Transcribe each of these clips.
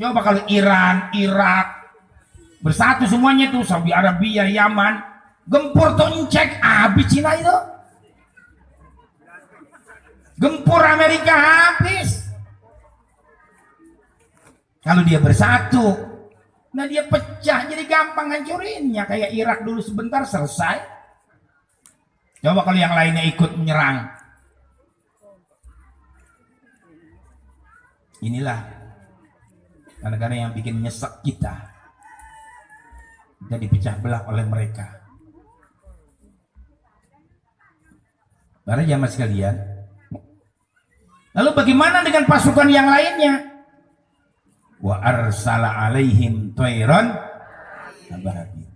Coba kalau Iran, Irak bersatu semuanya tuh, Saudi Arabia, Yaman, gempur tuh cek habis Cina itu. Gempur Amerika habis. Kalau dia bersatu, nah dia pecah jadi gampang hancurinnya, kayak Irak dulu sebentar selesai. Coba kalau yang lainnya ikut menyerang. Inilah kadang-kadang yang bikin nyesek kita. Kita dipecah belah oleh mereka. Para jamaah sekalian, lalu bagaimana dengan pasukan yang lainnya? Wa arsala alaihim tayran ababil.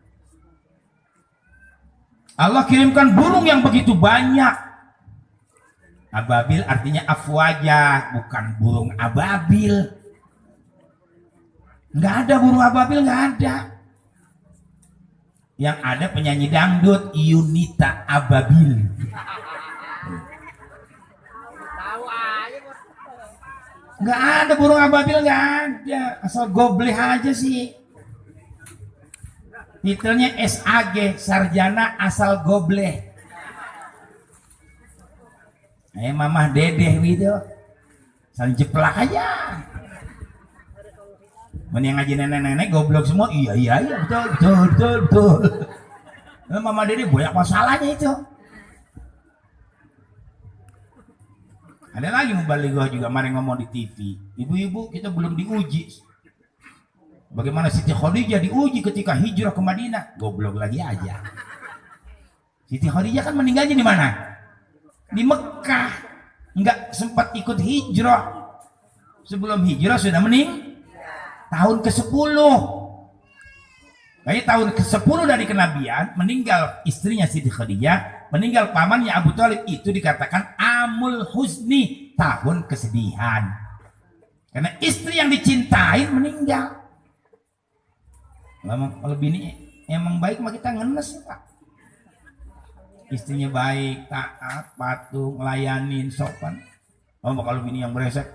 Allah kirimkan burung yang begitu banyak. Ababil artinya afwaja, bukan burung ababil. Nggak ada burung ababil, nggak ada. Yang ada penyanyi dangdut Yunita Ababil. Nggak ada burung ababil, nggak ada. Asal gobleh aja sih. Titelnya SAG, Sarjana Asal Gobleh. Mamah dedeh gitu. Saling jeplak aja. Yang ngaji nenek-nenek goblok semua. Iya betul. Mama dedeh banyak masalahnya itu. Ada lagi mubalighah juga kemarin ngomong di TV. Ibu-ibu kita belum diuji. Bagaimana Siti Khadijah diuji ketika hijrah ke Madinah? Goblok lagi aja. Siti Khadijah kan meninggalnya di mana? Di Mekah. Enggak sempat ikut hijrah. Sebelum hijrah sudah tahun ke-10. Jadi tahun ke-10 dari kenabian meninggal istrinya Siti Khadijah, meninggal pamannya Abu Thalib, itu dikatakan Amul Husni, tahun kesedihan. Karena istri yang dicintain meninggal. Kalau bini emang baik mah kita ngenes, Pak. Istrinya baik, taat, patuh, ngelayanin, sopan. Kalau bini yang brengsek,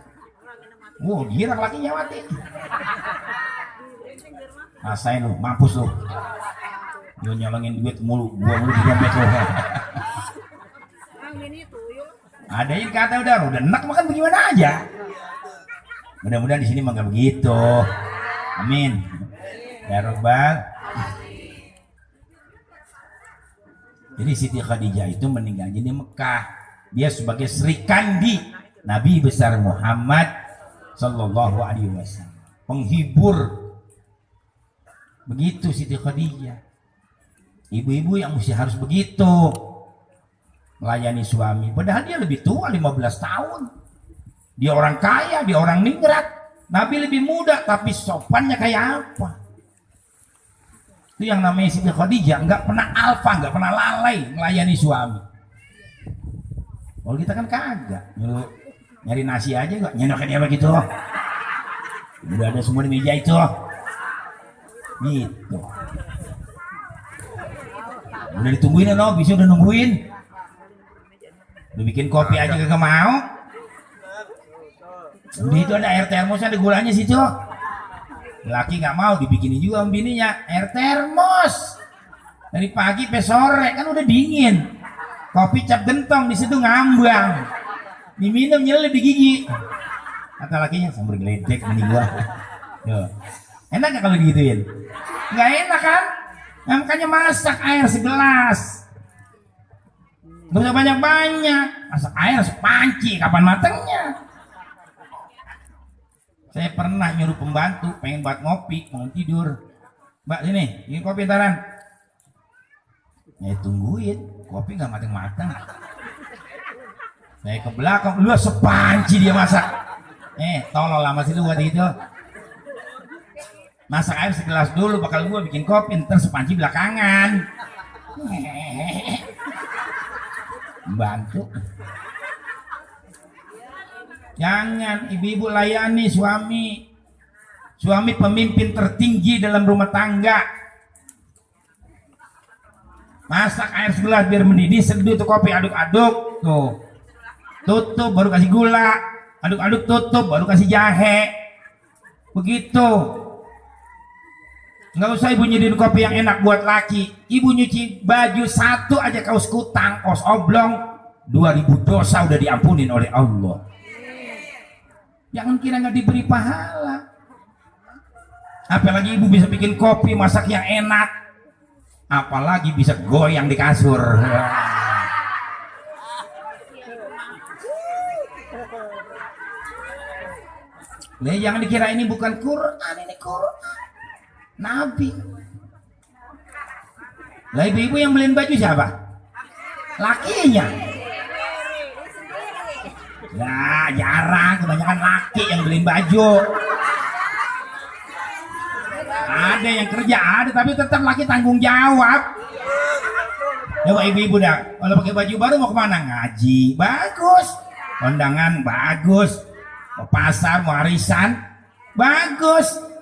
girak lakinya mati. Rasain lu, mampus lu. Lu nyolongin duit mulu, gua mulu di dompet lu. Ada yang kata udah enak makan bagaimana aja. Mudah-mudahan di sini mah gak begitu. Amin. Ya Rabbal. Jadi Siti Khadijah itu meninggalnya di Mekah. Dia sebagai Sri Kandi Nabi besar Muhammad Sallallahu Alaihi Wasallam, penghibur. Begitu Siti Khadijah. Ibu-ibu yang mesti harus begitu melayani suami. Padahal dia lebih tua 15 tahun. Dia orang kaya, dia orang ningrat. Nabi lebih muda tapi sopannya kayak apa? Itu yang namanya Siti Khadijah, nggak pernah alfa, nggak pernah lalai melayani suami. Kalau kita kan kagak, nyari nasi aja nggak nyendokin dia begitu. Udah ada semua di meja itu. Gitu. Udah ditungguin no, bisa udah nungguin. Udah bikin kopi aja kagak mau. Udah itu ada air termos, ada gulanya situ. Laki nggak mau dibikinin juga sama bininya air termos. Dari pagi sampai sore kan udah dingin. Kopi cap gentong di situ ngambang. Diminum nyelip di gigi. Kata lakinya sambal geledek mending gua. Yo. Enak gak kalau digituin? Nggak enak kan? Nah, makanya masak air segelas. Gak usah banyak-banyak. Masak air sepanci, kapan matangnya? Saya pernah nyuruh pembantu pengen buat ngopi, mau tidur. Mbak sini, ini kopi taran. Ya tungguin, kopi nggak matang-matang. Saya ke belakang, lu sepanci dia masak. Tolol lama situ buat itu. Masak air segelas dulu, bakal gua bikin kopi, ntar sepanci belakangan. Bantu. Jangan ibu-ibu layani suami. Suami pemimpin tertinggi dalam rumah tangga. Masak air segelas biar mendidih, seduh tuh kopi, aduk-aduk tuh. Tutup baru kasih gula, aduk-aduk tutup baru kasih jahe. begitu. Nggak usah ibu nyediain kopi yang enak buat laki, ibu nyuci baju satu aja kaos kutang, kaos oblong, 2000 dosa udah diampunin oleh Allah. Jangan kira nggak diberi pahala. Apalagi ibu bisa bikin kopi, masak yang enak, apalagi bisa goyang di kasur. Nah, jangan dikira ini bukan Quran, ini Quran Nabi. Lah ibu-ibu yang beliin baju siapa? Lakinya. Ya jarang, kebanyakan laki yang beliin baju. Ada yang kerja ada, tapi tetap laki tanggung jawab. Coba ibu-ibu dah, kalau pakai baju baru mau kemana? Ngaji, bagus. Kondangan, bagus. Mau pasar, mau arisan, bagus.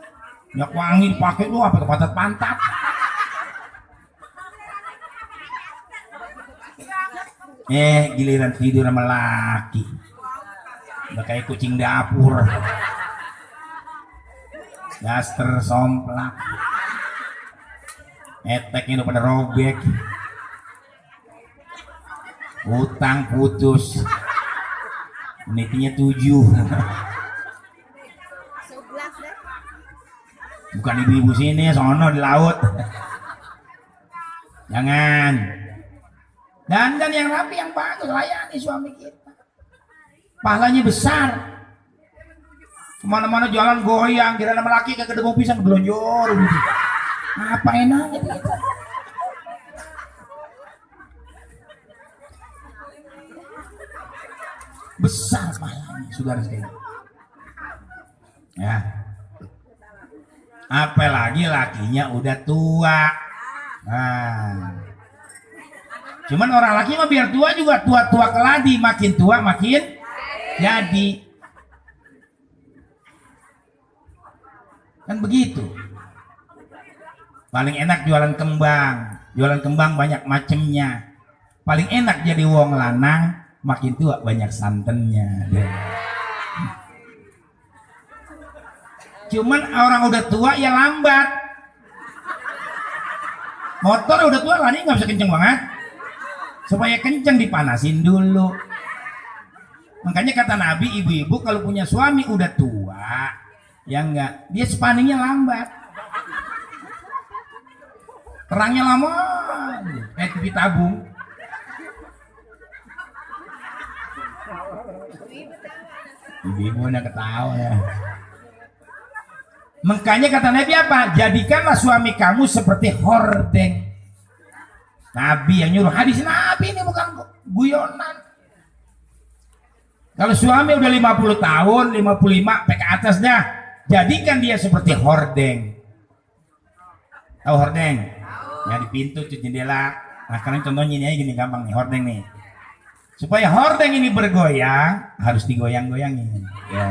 Minyak wangi dipakai lu apa pantat-pantat. Giliran tidur sama laki udah kayak kucing dapur, daster somplak, eteknya udah pada robek, utang putus, menitnya 7. Bukan ibu-ibu sini, sono di laut. Jangan. Dan yang rapi, yang bagus, layani suami kita. Pahalanya besar. Kemana-mana jalan goyang, kira nama laki kagak ada mau pisang gelonjor gitu. Apa enaknya gitu. Besar pahalanya, saudara sekalian. Ya. Apalagi lakinya udah tua. Nah. Cuman orang laki mah biar tua juga tua-tua keladi, makin tua makin jadi. Kan begitu. Paling enak jualan kembang banyak macemnya. Paling enak jadi wong lanang, makin tua banyak santennya. Cuman orang udah tua ya lambat. Motor udah tua lari nggak bisa kenceng banget. Supaya kenceng dipanasin dulu. Makanya kata Nabi, ibu-ibu kalau punya suami udah tua, ya enggak, dia spanningnya lambat. Terangnya lama, kayak TV tabung. Ibu-ibu udah ketawa ya. Makanya kata Nabi apa? Jadikanlah suami kamu seperti hordeng. Nabi yang nyuruh, hadis Nabi ini bukan guyonan. Kalau suami udah 50 tahun, 55 ke atas dah, jadikan dia seperti hordeng. Tahu hordeng? Ya di pintu tuh jendela. Nah sekarang contohnya ini aja gini gampang nih, hordeng nih. Supaya hordeng ini bergoyang, harus digoyang-goyangin. Ya.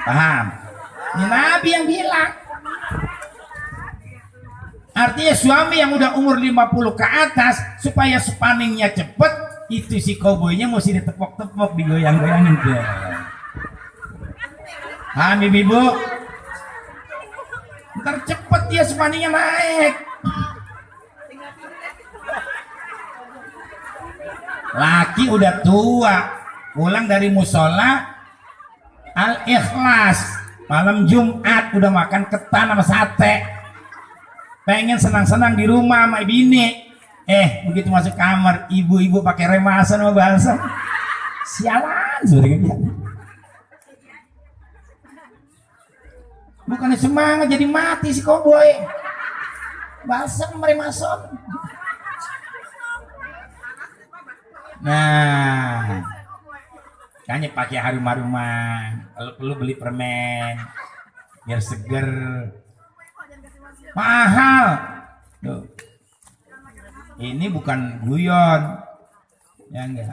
Paham? Ini Nabi yang bilang. Artinya suami yang udah umur 50 ke atas, supaya spanningnya cepet, itu si koboynya mesti ditepok-tepok, digoyang-goyangin tuh. Paham ibu-ibu? Ntar cepet dia spanningnya naik. Laki udah tua, pulang dari musola Al-Ikhlas, malam Jumat udah makan ketan sama sate, pengen senang-senang di rumah sama bini, begitu masuk kamar ibu-ibu pakai remasan sama balsam, sialan sudah. Bukannya semangat jadi mati si koboy, balsam remasan. Nah, kayaknya pakai harum-haruman, kalau perlu beli permen biar seger. Mahal. Tuh. Ini bukan guyon. Ya enggak.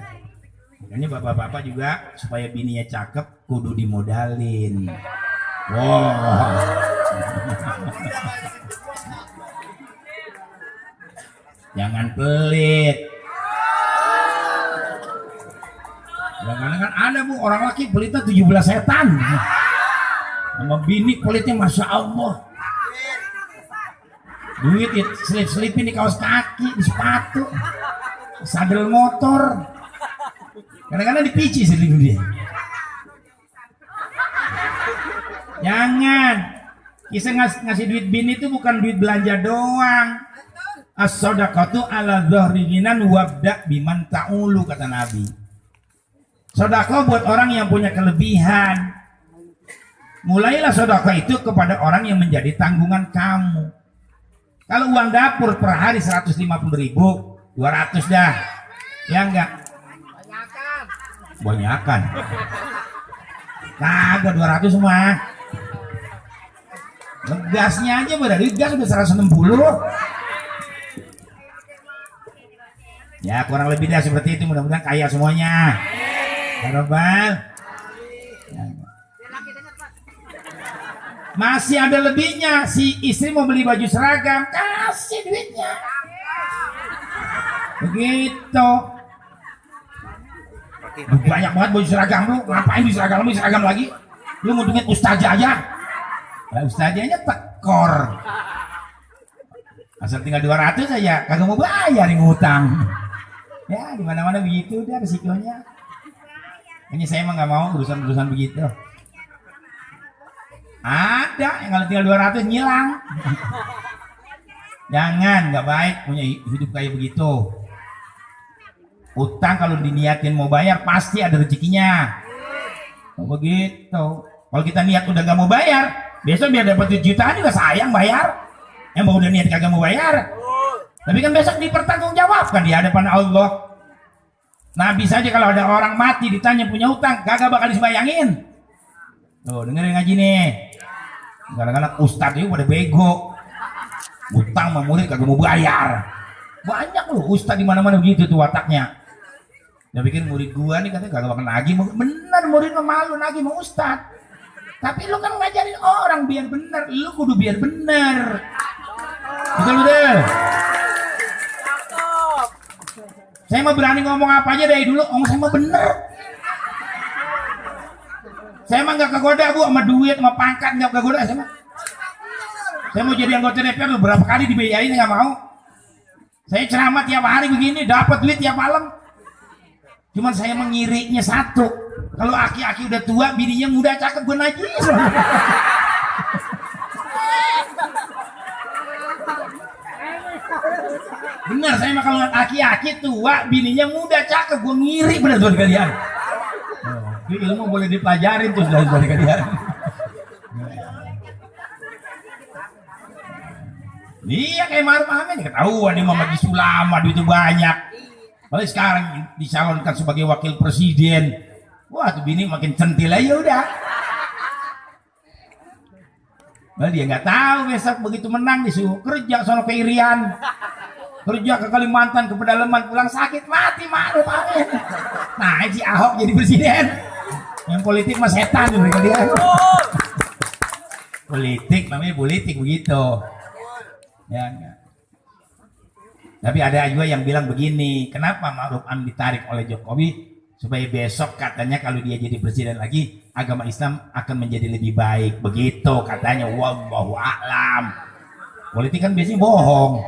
Makanya bapak-bapak juga supaya bininya cakep kudu dimodalin. Wow. Jangan pelit. Kadang-kadang kan ada bu orang laki pelitnya 17 setan. Sama bini pelitnya masya Allah. Duit ya selip-selipin di kaos kaki, di sepatu, sadel motor. Kadang-kadang dipici selip dia. Jangan. Kisah ngasih duit bini itu bukan duit belanja doang. As-shadaqatu ala dhahri ghinan wabda biman ta'ulu, kata Nabi. Sedekah buat orang yang punya kelebihan. Mulailah sedekah itu kepada orang yang menjadi tanggungan kamu. Kalau uang dapur per hari 150.000, 200 dah. Ya enggak? Banyakan. Kagak 200 semua. Gasnya aja berarti gas udah 160. Ya kurang lebih dah seperti itu, mudah-mudahan kaya semuanya. Harapan. Masih ada lebihnya, si istri mau beli baju seragam, kasih duitnya. Begitu. Banyak banget baju seragam lu, ngapain di seragam lu, seragam lagi? Lu mau duit ustazah aja? Nah, ustazahnya tekor. Asal tinggal 200 aja, kagak mau bayar yang ngutang. Ya di mana-mana begitu dia resikonya. Ini saya emang nggak mau urusan-urusan begitu. Ada yang kalau tinggal 200 ngilang. Jangan, nggak baik punya hidup kayak begitu. Utang kalau diniatin mau bayar pasti ada rezekinya. Begitu. Kalau kita niat udah nggak mau bayar, besok biar dapat jutaan juga sayang bayar. Yang mau udah niat kagak mau bayar. Tapi kan besok dipertanggungjawabkan di hadapan Allah. Nabi saja kalau ada orang mati ditanya punya utang, kagak bakal disembayangin. Tuh dengerin ngaji nih. Kadang-kadang ustadz itu pada bego. Utang sama murid kagak mau bayar. Banyak loh ustadz di mana-mana begitu tuh wataknya. Dia pikir murid gua nih katanya kagak bakal nagih. Bener murid mah malu nagih sama ustadz. Tapi lu kan ngajarin orang biar bener, lu kudu biar bener. Betul. Saya mah berani ngomong apa aja dari dulu, saya mah bener. Saya mah nggak kegoda bu sama duit, sama pangkat nggak kegoda saya mah. Saya mau jadi anggota DPR berapa kali dibiayain nggak mau. Saya ceramah tiap hari begini, dapat duit tiap malam. Cuman saya mengirinya satu, kalau aki-aki udah tua, bininya muda cakep gue najis. Benar, saya mah kalau aki-aki tua, bininya muda cakep, gue ngiri bener tuh kalian. Ini ilmu boleh dipelajarin tuh dari kalian. Iya kayak Maruf Amin ketahuan dia mau bagi sulama duitnya banyak. Kalau sekarang dicalonkan sebagai wakil presiden, wah tuh bini makin centil aja udah. Nah, dia nggak tahu besok begitu menang disuruh kerja sono ke Irian, kerja ke Kalimantan, ke pedalaman, pulang sakit mati Maruf Amin. Nah si Ahok jadi presiden. Yang politik mah setan tuh kalian. Politik namanya politik begitu. Ya, enggak. Tapi ada juga yang bilang begini, kenapa Maruf Amin ditarik oleh Jokowi supaya besok katanya kalau dia jadi presiden lagi agama Islam akan menjadi lebih baik, begitu katanya. Wallahu a'lam. Politik kan biasanya bohong.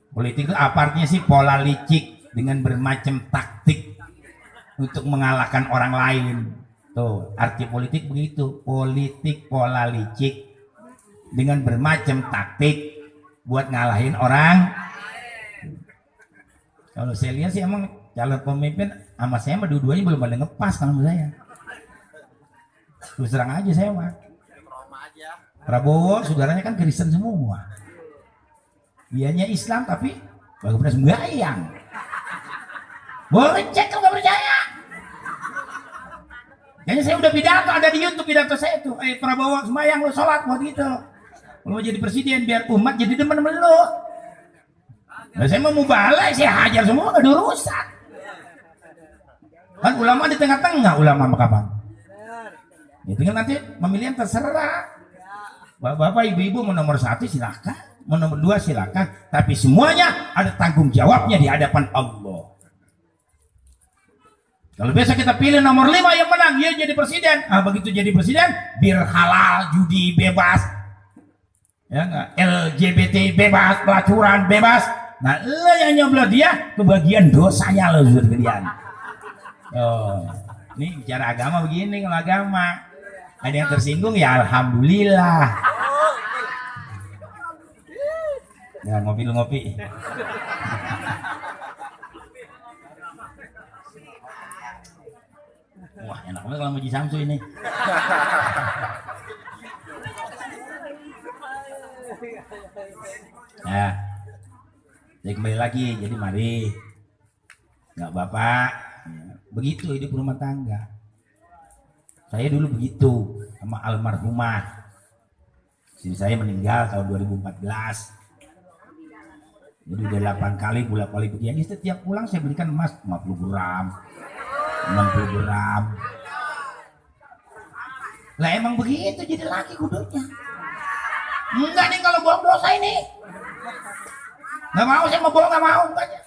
Politik itu apa artinya sih? Pola licik dengan bermacam taktik untuk mengalahkan orang lain. Tuh arti politik begitu, politik pola licik dengan bermacam taktik buat ngalahin orang. Kalau saya lihat sih emang calon pemimpin sama saya mah dua-duanya belum ada ngepas kalau saya. Terus terang aja saya mah. Prabowo saudaranya kan Kristen semua. Dianya Islam tapi gak pernah sembahyang. Boleh cek kalau nggak percaya. Kayaknya saya udah pidato ada di YouTube pidato saya tuh. Prabowo sembahyang lo sholat buat gitu. Kalau mau jadi presiden biar umat jadi demen lo. Nah, saya mau balik, saya hajar semua gak ada urusan. Kan ulama di tengah-tengah, ulama kapan? Itu kan nanti pemilihan terserah. Bapak ibu-ibu mau nomor 1 silakan, mau nomor 2 silakan, tapi semuanya ada tanggung jawabnya di hadapan Allah. Kalau besok kita pilih nomor 5 yang menang, dia jadi presiden. Ah, begitu jadi presiden, bir halal, judi bebas, ya nggak, LGBT bebas, pelacuran bebas. Nah, lo yang nyoblos dia, kebagian dosanya lo sekalian. Oh, ini bicara agama begini, kalau agama ada yang tersinggung ya alhamdulillah. Ya ngopi lu ngopi. Wah enak banget kalau Muji Samsu ini. Ya, jadi kembali lagi. Jadi mari, nggak bapak, begitu hidup rumah tangga. Saya dulu begitu sama almarhumah. Istri saya meninggal tahun 2014. Jadi udah 8 kali bolak-balik begini. Setiap pulang saya belikan emas 50 gram. 60 gram. Lah emang begitu jadi laki kudutnya. Enggak nih kalau bohong dosa ini. Nggak mau saya mau bohong, nggak mau enggaknya.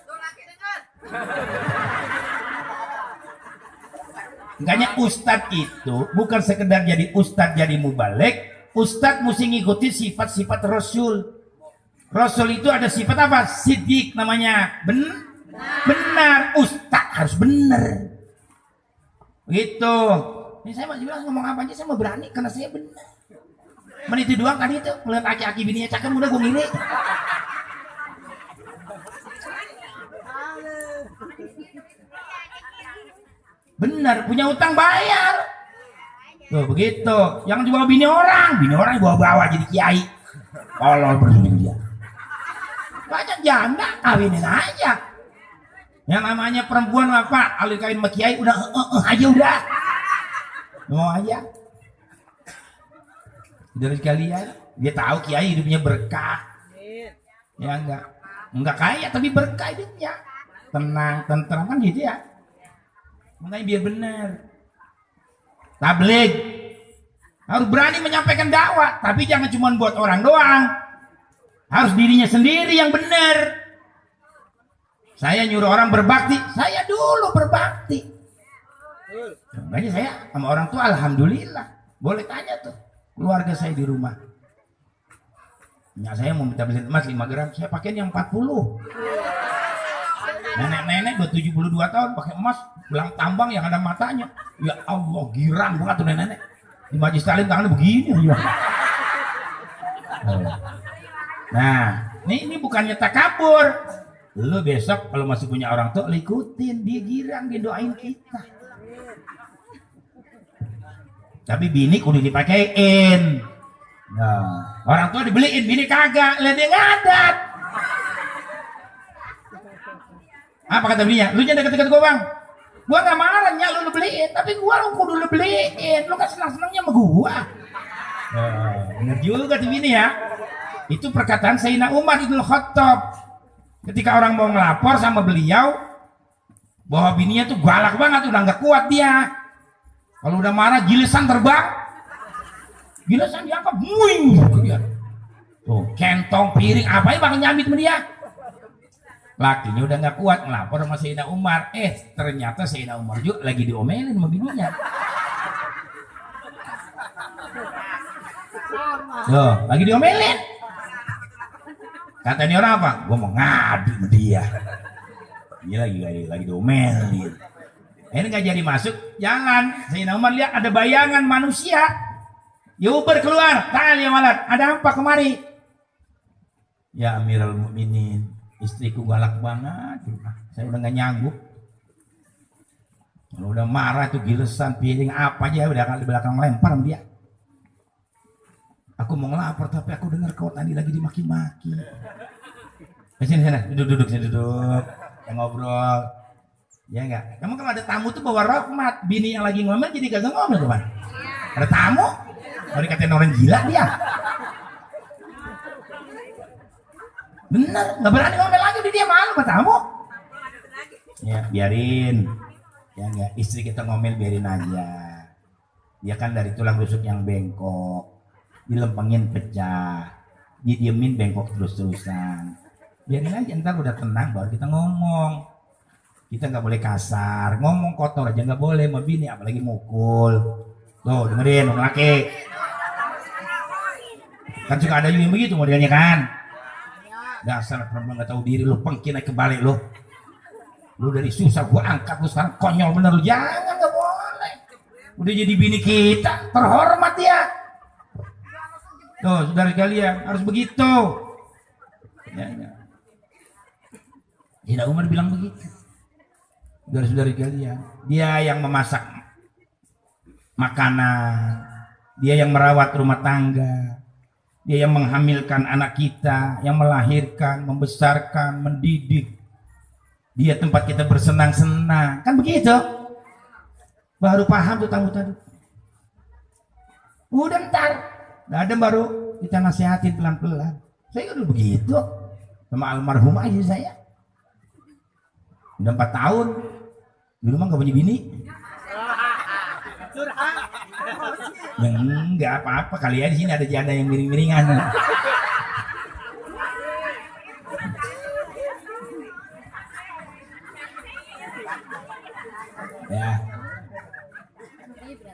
Enggaknya ustadz itu bukan sekedar jadi ustadz jadi mubalek. Ustadz mesti ngikuti sifat-sifat Rasul. Rasul itu ada sifat apa? Siddiq namanya. Benar. Ustadz harus benar. Gitu. Ini saya masih bilang ngomong apa aja saya mau berani karena saya benar. Menit itu doang kan itu melihat aki-aki bininya cakep udah gue ngiri. Benar, punya utang bayar. Tuh begitu. Yang dibawa bini orang bawa jadi kiai. Kalau bersih dia. Banyak janda kawinin aja. Yang namanya perempuan apa? Alih kawin sama kiai udah aja udah. Mau aja. Dari sekalian dia tahu kiai hidupnya berkah. Ya enggak kaya tapi berkah hidupnya. Tenang, tentram kan gitu ya. Makanya biar benar. Tabligh harus berani menyampaikan dakwah, tapi jangan cuma buat orang doang. Harus dirinya sendiri yang benar. Saya nyuruh orang berbakti, saya dulu berbakti. Makanya saya sama orang tua alhamdulillah. Boleh tanya tuh keluarga saya di rumah. Ya saya mau minta beli emas 5 gram, saya pakai yang 40. Nenek-nenek udah 72 tahun pakai emas, belang tambang yang ada matanya. Ya Allah, girang banget tuh nenek. Di Majlis Taklim tangannya begini ya. Nah, ini bukannya takabur. Lu besok kalau masih punya orang tua, ikutin, dia girang, dia doain kita. Tapi bini kudu dipakein. Nah, orang tua dibeliin, bini kagak, lihat dia ngadat. Apa kata bininya? Lu jangan deket-deket gua bang. Gua gak marah nya lu beliin, tapi gua lu kudu lu beliin. Lu kan senang-senangnya sama gua. Bener juga tuh bini ya. Itu perkataan Sayyidina Umar Ibn Khattab. Ketika orang mau ngelapor sama beliau bahwa bininya tuh galak banget, udah gak kuat dia. Kalau udah marah gilesan terbang. Gilesan diangkat, muing gitu dia. Tuh, kentong, piring, apa bakal nyambit sama dia. Lakinya udah nggak kuat ngelapor sama Sayyidina Umar. Ternyata Sayyidina Umar juga lagi diomelin sama bininya. Tuh, lagi diomelin. Kata ini orang apa? Gue mau ngadu sama dia. Dia lagi diomelin. Ini nggak jadi masuk jalan. Sayyidina Umar lihat ada bayangan manusia. Ya Uber keluar. Tanya malat. Ada apa kemari? Ya Amirul Mukminin. Istriku galak banget, saya udah gak nyanggup. Kalau udah marah tuh gilesan, piring apa aja udah kali belakang lempar dia. Aku mau ngelapor tapi aku dengar kau tadi lagi dimaki-maki. Sini, duduk, kita ngobrol. Ya enggak? Kamu kalau ada tamu tuh bawa rahmat, bini yang lagi ngomel jadi kagak ngomel teman. Ada tamu, mau dikatain orang gila dia. Bener, nggak berani ngomel lagi dia malu sama tamu. Ya biarin, ya nggak, istri kita ngomel biarin aja. Dia kan dari tulang rusuk yang bengkok, dilempengin pecah, didiemin bengkok terus-terusan. Biarin aja, ntar udah tenang baru kita ngomong. Kita nggak boleh kasar, ngomong kotor aja nggak boleh sama bini, apalagi mukul. Tuh dengerin dong laki. Kan suka ada juga yang begitu modelnya kan. Dasar perempuan nggak tahu diri lu, pengkin naik ke balik lu. Lu dari susah gua angkat, lu sekarang konyol bener lu. Jangan, nggak boleh. Udah jadi bini kita, terhormat ya. Tuh saudara kalian harus begitu. Ya. Tidak Umar bilang begitu. Saudara-saudari kalian, dia yang memasak makanan, dia yang merawat rumah tangga, dia yang menghamilkan anak kita, yang melahirkan, membesarkan, mendidik. Dia tempat kita bersenang-senang, kan begitu? Baru paham tuh tamu tadi. Udah ntar, ada baru kita nasihatin pelan-pelan. Saya udah begitu sama almarhum aja saya. Udah 4 tahun. Dulu mah gak punya bini. Enggak apa-apa, kali ya di sini ada janda yang miring-miringan. Ya.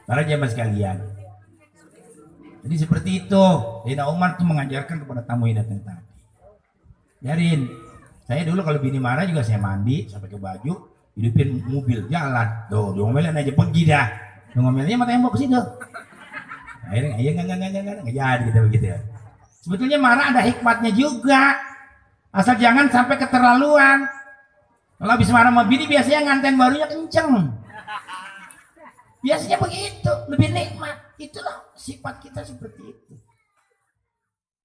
Para jamaah sekalian. Jadi seperti itu. Sayyidina Umar tuh mengajarkan kepada tamu yang datang tadi. Biarin. Saya dulu kalau bini marah juga saya mandi, sampai ke baju, hidupin mobil jalan. Tuh, ngomelin aja pergi dah. Ngomelnya sama tembok situ. Akhirnya ya enggak jadi gitu begitu ya. Sebetulnya marah ada hikmatnya juga. Asal jangan sampai keterlaluan. Kalau habis marah sama bini biasanya nganten barunya kenceng. Biasanya begitu, lebih nikmat. Itulah sifat kita seperti itu.